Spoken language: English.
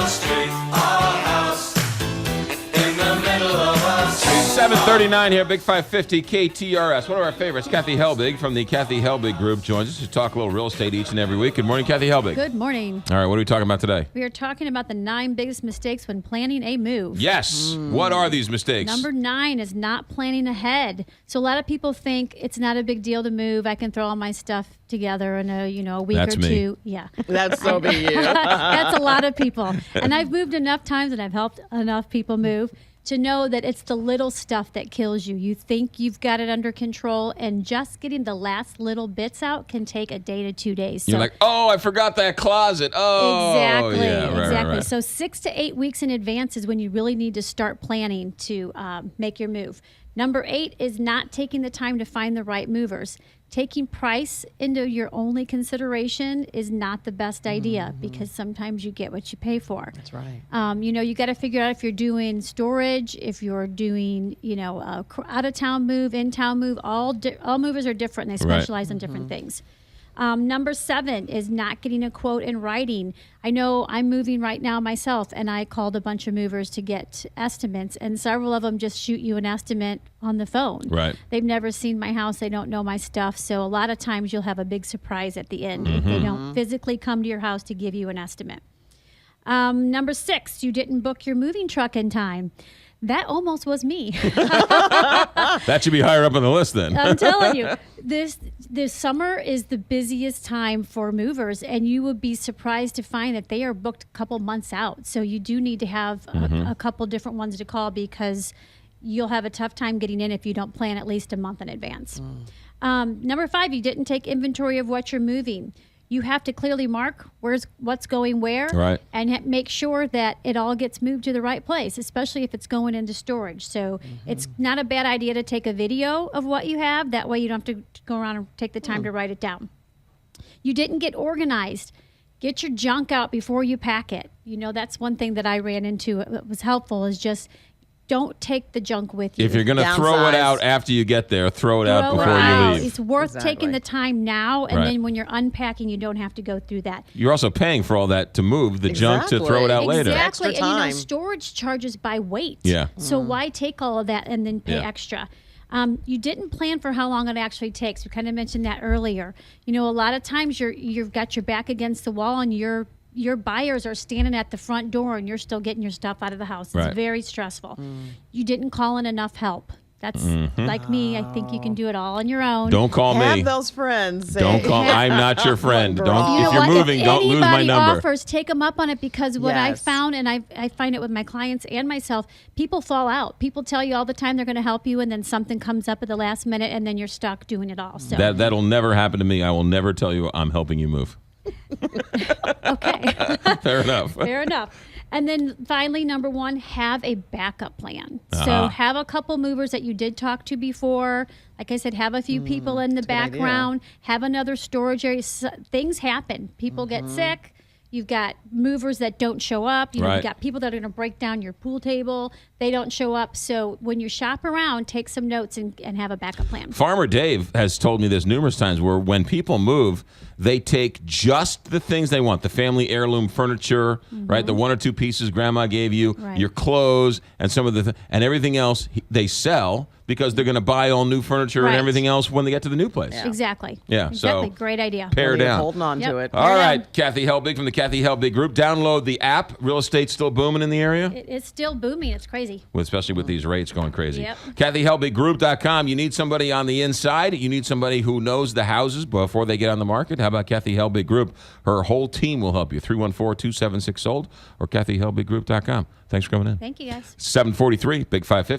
street, our house, in the middle of a street. 7:39 here, Big 550 KTRS. One of our favorites, Kathy Helbig from the Kathy Helbig Group, joins us to talk a little real estate each and every week. Good morning, Kathy Helbig. Good morning. All right, what are we talking about today? We are talking about the 9 biggest mistakes when planning a move. Yes. What are these mistakes? Number 9 is not planning ahead. So a lot of people think it's not a big deal to move. I can throw all my stuff together in a week That's or me. two. Yeah. That's so be you. That's a lot of people. And I've moved enough times and I've helped enough people move to know that it's the little stuff that kills you. You think you've got it under control, and just getting the last little bits out can take a day to 2 days. You're like, oh, I forgot that closet. Oh, exactly, yeah, exactly. Right. So 6 to 8 weeks in advance is when you really need to start planning to make your move. Number 8 is not taking the time to find the right movers. Taking price into your only consideration is not the best idea because sometimes you get what you pay for. That's right. You got to figure out if you're doing storage, if you're doing, out of town move, in town move. All movers are different. And they specialize in different things. Number 7 is not getting a quote in writing. I know I'm moving right now myself, and I called a bunch of movers to get estimates, and several of them just shoot you an estimate on the phone. Right. They've never seen my house. They don't know my stuff. So a lot of times you'll have a big surprise at the end if they don't physically come to your house to give you an estimate. Number 6, you didn't book your moving truck in time. That almost was me. That should be higher up on the list then. I'm telling you, this summer is the busiest time for movers, and you would be surprised to find that they are booked a couple months out. So you do need to have a couple different ones to call because you'll have a tough time getting in if you don't plan at least a month in advance. Number 5, you didn't take inventory of what you're moving. You have to clearly mark what's going where, Right. and make sure that it all gets moved to the right place, especially if it's going into storage. So it's not a bad idea to take a video of what you have. That way you don't have to go around and take the time to write it down. You didn't get organized. Get your junk out before you pack it. That's one thing that I ran into. What was helpful is just don't take the junk with you. If you're going to throw it out after you get there, throw it out before you leave. It's worth taking the time now, and Right. then when you're unpacking, you don't have to go through that. You're also paying for all that to move the junk to throw it out later. Exactly. Extra time. And storage charges by weight. Yeah. So why take all of that and then pay Yeah. extra? You didn't plan for how long it actually takes. We kind of mentioned that earlier. A lot of times you've got your back against the wall and your buyers are standing at the front door and you're still getting your stuff out of the house. It's Right. very stressful. You didn't call in enough help. That's like me. I think you can do it all on your own. Don't call Have me. those friends. Don't call. I'm not your friend. Girl. Don't. You know If you're what? moving, If don't lose my anybody number. offers, take them up on it, because what I Yes. found, and I find it with my clients and myself, people fall out. People tell you all the time they're going to help you, and then something comes up at the last minute, and then you're stuck doing it all. So That'll never happen to me. I will never tell you I'm helping you move. okay, Fair enough. fair enough. And then finally, number 1, have a backup plan. So have a couple movers that you did talk to before. Like I said, have a few people in the background. Have another storage area. Things happen. People get sick. You've got movers that don't show up. You've got people that are going to break down your pool table. They don't show up. So when you shop around, take some notes and have a backup plan. Farmer Dave has told me this numerous times, where when people move, they take just the things they want, the family heirloom furniture, right? The 1 or 2 pieces grandma gave you, your clothes, and some of and everything else they sell, because they're going to buy all new furniture and everything else when they get to the new place. Yeah. Exactly. Yeah, Exactly. so Great idea. Pare down. Holding on to it. All right, Kathy Helbig from the Kathy Helbig Group. Download the app. Real estate's still booming in the area? It's still booming. It's crazy. Well, especially with these rates going crazy. Yep. KathyHelbigGroup.com. You need somebody on the inside. You need somebody who knows the houses before they get on the market. How about Kathy Helbig Group? Her whole team will help you. 314-276-SOLD or KathyHelbigGroup.com. Thanks for coming in. Thank you, guys. 743, Big 550.